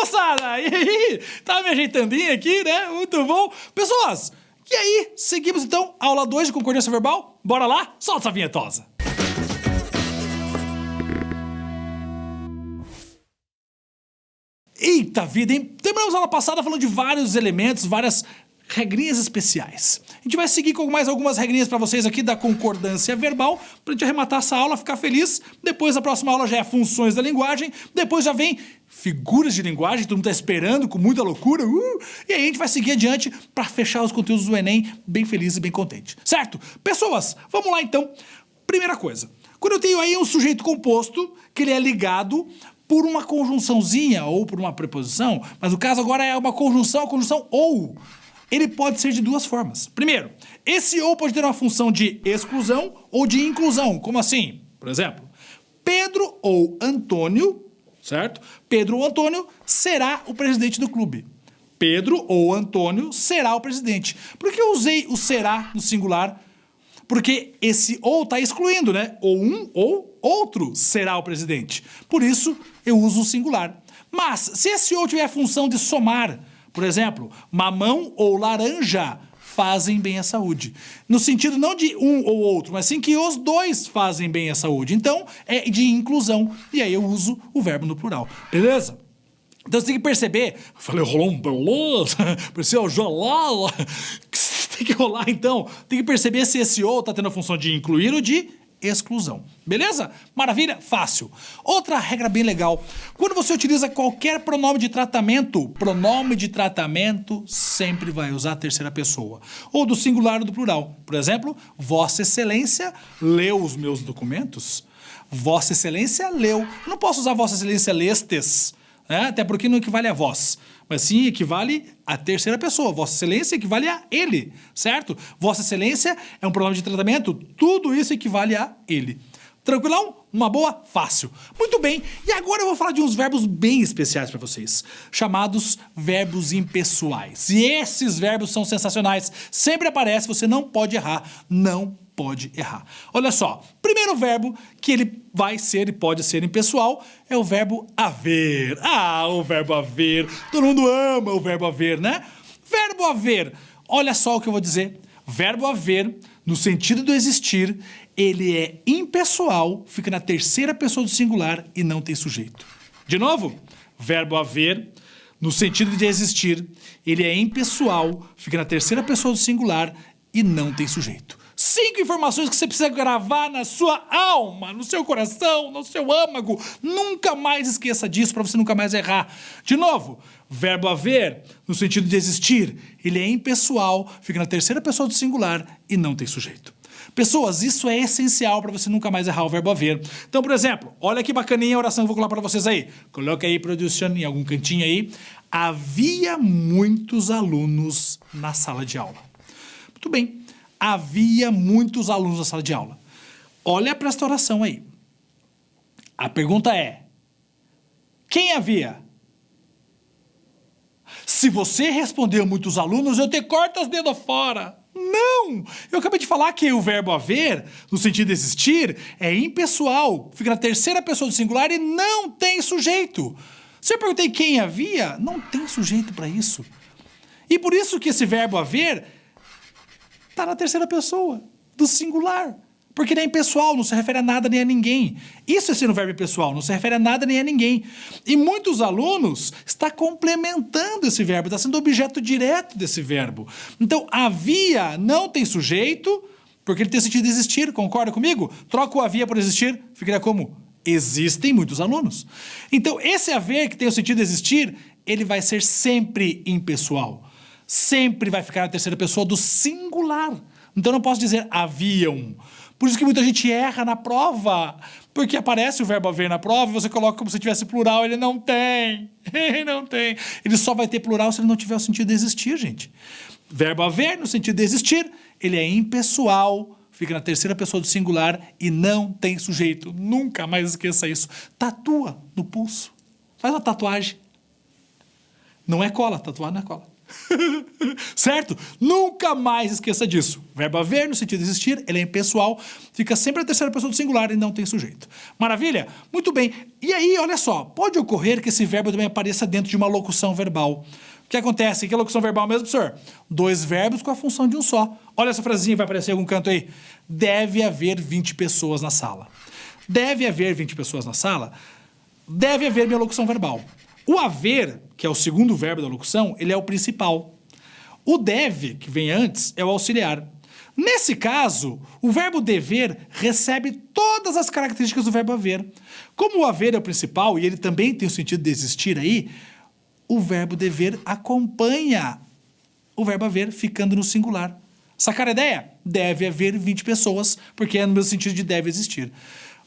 moçada? E aí? Tá me ajeitandinho aqui, né? Muito bom. Pessoas, e aí? Seguimos então a aula 2 de concordância verbal? Bora lá? Solta essa vinhetosa. Eita vida, hein? Terminamos a aula passada falando de vários elementos, várias regrinhas especiais. A gente vai seguir com mais algumas regrinhas para vocês aqui da concordância verbal, pra gente arrematar essa aula, ficar feliz. Depois a próxima aula já é funções da linguagem, depois já vem figuras de linguagem, todo mundo tá esperando com muita loucura. E aí a gente vai seguir adiante para fechar os conteúdos do Enem bem feliz e bem contente. Certo? Pessoas, vamos lá então. Primeira coisa, quando eu tenho aí um sujeito composto, que ele é ligado por uma conjunçãozinha ou por uma preposição, mas o caso agora é uma conjunção, a conjunção ou. Ele pode ser de duas formas. Primeiro, esse ou pode ter uma função de exclusão ou de inclusão. Como assim? Por exemplo, Pedro ou Antônio, certo? Pedro ou Antônio será o presidente do clube. Pedro ou Antônio será o presidente. Por que eu usei o será no singular? Porque esse ou está excluindo, né? Ou um ou outro será o presidente. Por isso, eu uso o singular. Mas, se esse ou tiver a função de somar, por exemplo, mamão ou laranja fazem bem à saúde. No sentido não de um ou outro, mas sim que os dois fazem bem à saúde. Então, é de inclusão. E aí eu uso o verbo no plural. Beleza? Então você tem que perceber... Eu falei, rolou um beleza, parecia o jolala... Tem que rolar, então, tem que perceber se esse ou tá tendo a função de incluir ou de exclusão. Beleza? Maravilha? Fácil. Outra regra bem legal. Quando você utiliza qualquer pronome de tratamento sempre vai usar a terceira pessoa. Ou do singular ou do plural. Por exemplo, Vossa Excelência leu os meus documentos. Vossa Excelência leu. Eu não posso usar Vossa Excelência lestes, né? Até porque não equivale a vós. Mas sim equivale à terceira pessoa. Vossa Excelência equivale a ele, certo? Vossa Excelência é um pronome de tratamento, tudo isso equivale a ele. Tranquilão? Uma boa? Fácil. Muito bem, e agora eu vou falar de uns verbos bem especiais para vocês, chamados verbos impessoais. E esses verbos são sensacionais. Sempre aparece, você não pode errar, não pode errar. Olha só, primeiro verbo que ele vai ser e pode ser impessoal é o verbo haver. Ah, o verbo haver. Todo mundo ama o verbo haver, né? Verbo haver. Olha só o que eu vou dizer. Verbo haver, no sentido do existir, ele é impessoal, fica na terceira pessoa do singular e não tem sujeito. De novo, verbo haver, no sentido de existir, ele é impessoal, fica na terceira pessoa do singular e não tem sujeito. 5 informações que você precisa gravar na sua alma, no seu coração, no seu âmago. Nunca mais esqueça disso para você nunca mais errar. De novo, verbo haver, no sentido de existir, ele é impessoal, fica na terceira pessoa do singular e não tem sujeito. Pessoas, isso é essencial para você nunca mais errar o verbo haver. Então, por exemplo, olha que bacaninha a oração que eu vou colocar para vocês aí. Coloca aí, produção, em algum cantinho aí. Havia muitos alunos na sala de aula. Muito bem. Havia muitos alunos na sala de aula. Olha para esta oração aí. A pergunta é: quem havia? Se você respondeu muitos alunos, eu te corto os dedos fora. Não! Eu acabei de falar que o verbo haver, no sentido de existir, é impessoal, fica na terceira pessoa do singular e não tem sujeito. Se eu perguntei quem havia, não tem sujeito para isso. E por isso que esse verbo haver está na terceira pessoa do singular. Porque ele é impessoal, não se refere a nada nem a ninguém. Isso é ser um verbo impessoal, não se refere a nada nem a ninguém. E muitos alunos estão complementando esse verbo, está sendo objeto direto desse verbo. Então, havia não tem sujeito, porque ele tem sentido de existir, concorda comigo? Troca o havia por existir, ficaria como? Existem muitos alunos. Então, esse haver que tem o sentido de existir, ele vai ser sempre impessoal. Sempre vai ficar na terceira pessoa do singular. Então, eu não posso dizer haviam. Por isso que muita gente erra na prova, porque aparece o verbo haver na prova e você coloca como se tivesse plural, ele não tem, ele não tem. Ele só vai ter plural se ele não tiver o sentido de existir, gente. Verbo haver, no sentido de existir, ele é impessoal, fica na terceira pessoa do singular e não tem sujeito. Nunca mais esqueça isso. Tatua no pulso. Faz uma tatuagem. Não é cola, tatuar não é cola. Certo? Nunca mais esqueça disso. O verbo haver, no sentido de existir, ele é impessoal, fica sempre a terceira pessoa do singular e não tem sujeito. Maravilha? Muito bem. E aí, olha só, pode ocorrer que esse verbo também apareça dentro de uma locução verbal. O que acontece? Que é locução verbal mesmo, professor? 2 verbos com a função de um só. Olha essa frasezinha, vai aparecer em algum canto aí. Deve haver 20 pessoas na sala. Deve haver 20 pessoas na sala. Deve haver minha locução verbal. O haver, que é o segundo verbo da locução, ele é o principal. O deve, que vem antes, é o auxiliar. Nesse caso, o verbo dever recebe todas as características do verbo haver. Como o haver é o principal e ele também tem o sentido de existir aí, o verbo dever acompanha o verbo haver ficando no singular. Sacaram a ideia? Deve haver 20 pessoas, porque é no mesmo sentido de deve existir.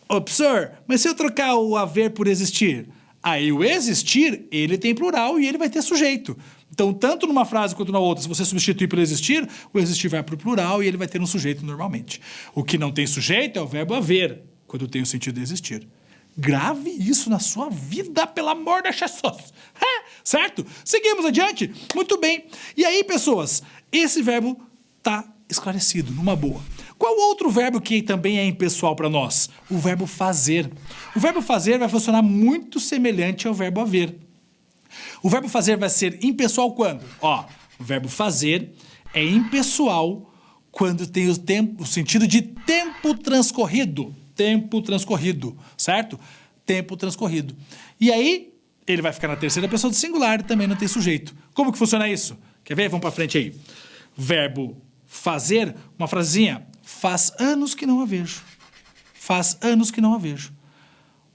Ô, professor, mas se eu trocar o haver por existir? Aí o existir, ele tem plural e ele vai ter sujeito. Então, tanto numa frase quanto na outra, se você substituir pelo existir, o existir vai para o plural e ele vai ter um sujeito normalmente. O que não tem sujeito é o verbo haver, quando tem o sentido de existir. Grave isso na sua vida, pelo amor de Jesus. Certo? Seguimos adiante? Muito bem. E aí, pessoas, esse verbo está esclarecido, numa boa. Qual outro verbo que também é impessoal para nós? O verbo fazer. O verbo fazer vai funcionar muito semelhante ao verbo haver. O verbo fazer vai ser impessoal quando? Ó, o verbo fazer é impessoal quando tem o sentido de tempo transcorrido. Tempo transcorrido, certo? Tempo transcorrido. E aí, ele vai ficar na terceira pessoa do singular e também não tem sujeito. Como que funciona isso? Quer ver? Vamos para frente aí. Verbo fazer, uma frasinha. Faz anos que não a vejo. Faz anos que não a vejo.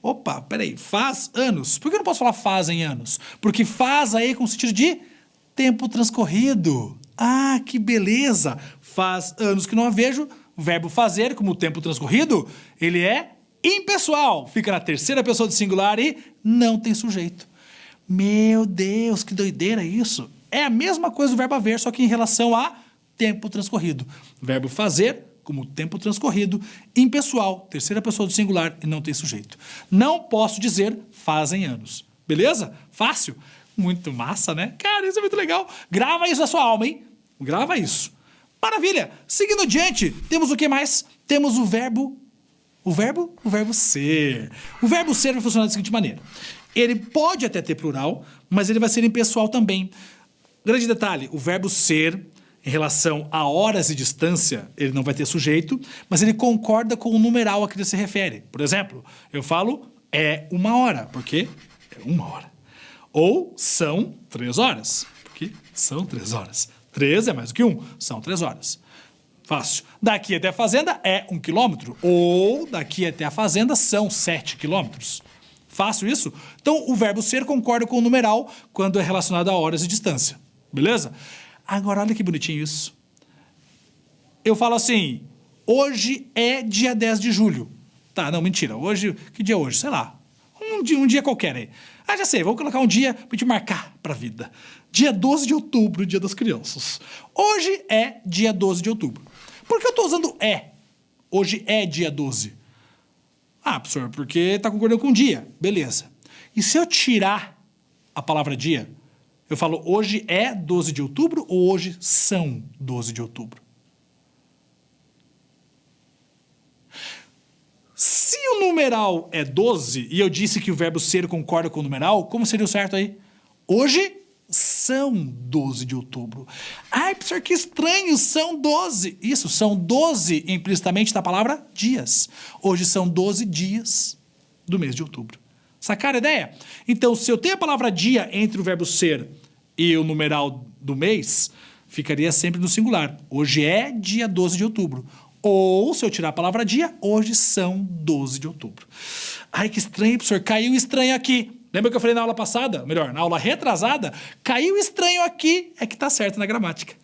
Opa, peraí, faz anos. Por que eu não posso falar fazem anos? Porque faz aí com o sentido de tempo transcorrido. Ah, que beleza! Faz anos que não a vejo. O verbo fazer, como o tempo transcorrido, ele é impessoal. Fica na terceira pessoa do singular e não tem sujeito. Meu Deus, que doideira isso. É a mesma coisa do verbo haver, só que em relação a tempo transcorrido. Verbo fazer, como tempo transcorrido, impessoal, terceira pessoa do singular e não tem sujeito. Não posso dizer fazem anos. Beleza? Fácil? Muito massa, né? Cara, isso é muito legal. Grava isso na sua alma, hein? Grava isso. Maravilha! Seguindo adiante, temos o que mais? Temos o verbo ser. O verbo ser vai funcionar da seguinte maneira. Ele pode até ter plural, mas ele vai ser impessoal também. Grande detalhe, o verbo ser, em relação a horas e distância, ele não vai ter sujeito, mas ele concorda com o numeral a que ele se refere. Por exemplo, eu falo é 1 hora, porque é 1 hora. Ou são 3 horas, porque são 3 horas. 3 é mais do que 1, são 3 horas. Fácil. Daqui até a fazenda é 1 quilômetro, ou daqui até a fazenda são 7 quilômetros. Fácil isso? Então, o verbo ser concorda com o numeral quando é relacionado a horas e distância. Beleza? Agora, olha que bonitinho isso. Eu falo assim, hoje é dia 10 de julho. Tá, não, mentira. Hoje, que dia é hoje? Sei lá. Um dia qualquer aí. Ah, já sei, vamos colocar um dia pra gente marcar pra vida. Dia 12 de outubro, dia das crianças. Hoje é dia 12 de outubro. Por que eu tô usando é? Hoje é dia 12. Ah, professor, porque tá concordando com o dia. Beleza. E se eu tirar a palavra dia, eu falo hoje é 12 de outubro ou hoje são 12 de outubro? Se o numeral é 12 e eu disse que o verbo ser concorda com o numeral, como seria o certo aí? Hoje são 12 de outubro. Ai, professor, que estranho, são 12. Isso, são 12 implicitamente da palavra dias. Hoje são 12 dias do mês de outubro. Sacaram a ideia? Então, se eu tenho a palavra dia entre o verbo ser e o numeral do mês, ficaria sempre no singular. Hoje é dia 12 de outubro. Ou, se eu tirar a palavra dia, hoje são 12 de outubro. Ai, que estranho, professor, caiu estranho aqui. Lembra que eu falei na aula passada? Melhor, na aula retrasada? Caiu estranho aqui, é que tá certo na gramática.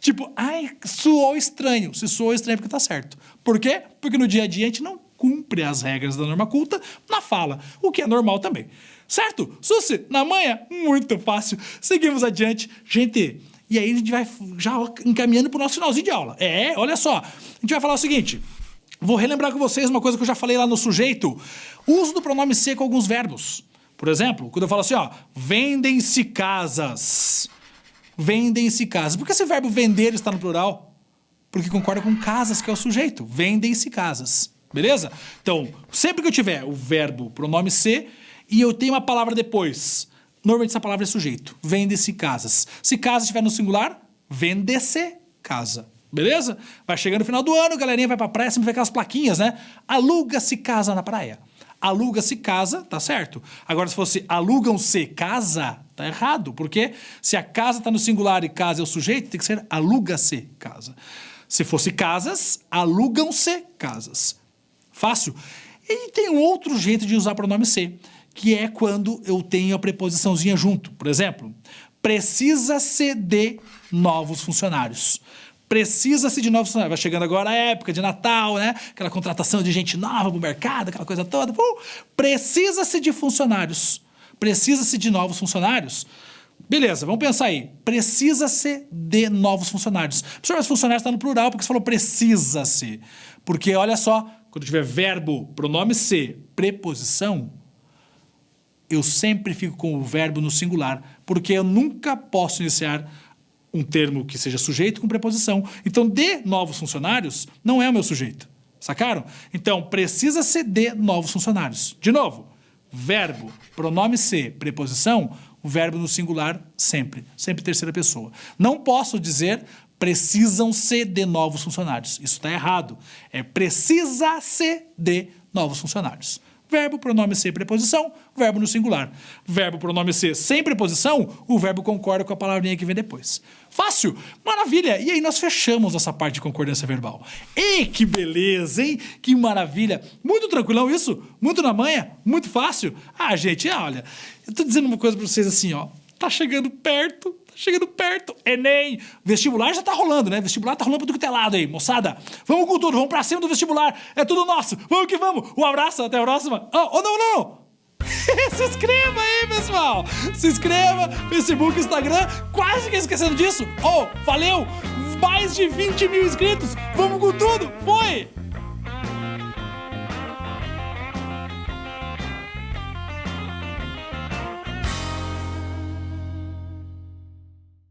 Tipo, ai, soou estranho. Se soou estranho é porque tá certo. Por quê? Porque no dia a dia a gente não cumpre as regras da norma culta na fala, o que é normal também. Certo? Susi, na manhã? Muito fácil. Seguimos adiante. Gente, e aí a gente vai já encaminhando para o nosso finalzinho de aula. Olha só. A gente vai falar o seguinte. Vou relembrar com vocês uma coisa que eu já falei lá no sujeito. Uso do pronome ser com alguns verbos. Por exemplo, quando eu falo assim, ó, vendem-se casas. Vendem-se casas. Por que esse verbo vender está no plural? Porque concorda com casas, que é o sujeito. Vendem-se casas. Beleza? Então, sempre que eu tiver o verbo pronome se e eu tenho uma palavra depois, normalmente essa palavra é sujeito. Vende-se casas. Se casa estiver no singular, vende-se casa. Beleza? Vai chegando no final do ano, a galerinha vai pra praia, sempre vê aquelas plaquinhas, né? Aluga-se casa na praia. Aluga-se casa, tá certo. Agora, se fosse alugam-se casa, tá errado. Porque se a casa tá no singular e casa é o sujeito, tem que ser aluga-se casa. Se fosse casas, alugam-se casas. Fácil? E tem um outro jeito de usar pronome se, que é quando eu tenho a preposiçãozinha junto. Por exemplo, precisa-se de novos funcionários. Precisa-se de novos funcionários. Vai chegando agora a época de Natal, né? Aquela contratação de gente nova pro mercado, aquela coisa toda. Precisa-se de funcionários. Precisa-se de novos funcionários. Beleza, vamos pensar aí. Precisa-se de novos funcionários. Professor, mas funcionários está no plural porque você falou precisa-se. Porque, olha só, quando tiver verbo, pronome se, preposição, eu sempre fico com o verbo no singular, porque eu nunca posso iniciar um termo que seja sujeito com preposição. Então, de novos funcionários não é o meu sujeito. Sacaram? Então, precisa-se de novos funcionários. De novo, verbo, pronome se, preposição, o verbo no singular sempre. Sempre terceira pessoa. Não posso dizer precisam-se de novos funcionários. Isso está errado. É precisa-se de novos funcionários. Verbo, pronome se, preposição, verbo no singular. Verbo, pronome se, sem preposição, o verbo concorda com a palavrinha que vem depois. Fácil? Maravilha! E aí nós fechamos essa parte de concordância verbal. E que beleza, hein? Que maravilha! Muito tranquilão isso? Muito na manha? Muito fácil? Ah, gente, olha, eu tô dizendo uma coisa pra vocês assim, ó. Tá chegando perto. Chegando perto, Enem, vestibular já tá rolando, né? Vestibular tá rolando pra tudo que é lado aí, moçada. Vamos com tudo, vamos pra cima do vestibular, é tudo nosso, vamos que vamos. Um abraço, até a próxima. Não. Se inscreva aí, pessoal. Se inscreva, Facebook, Instagram, quase que esquecendo disso. Valeu, mais de 20 mil inscritos, vamos com tudo.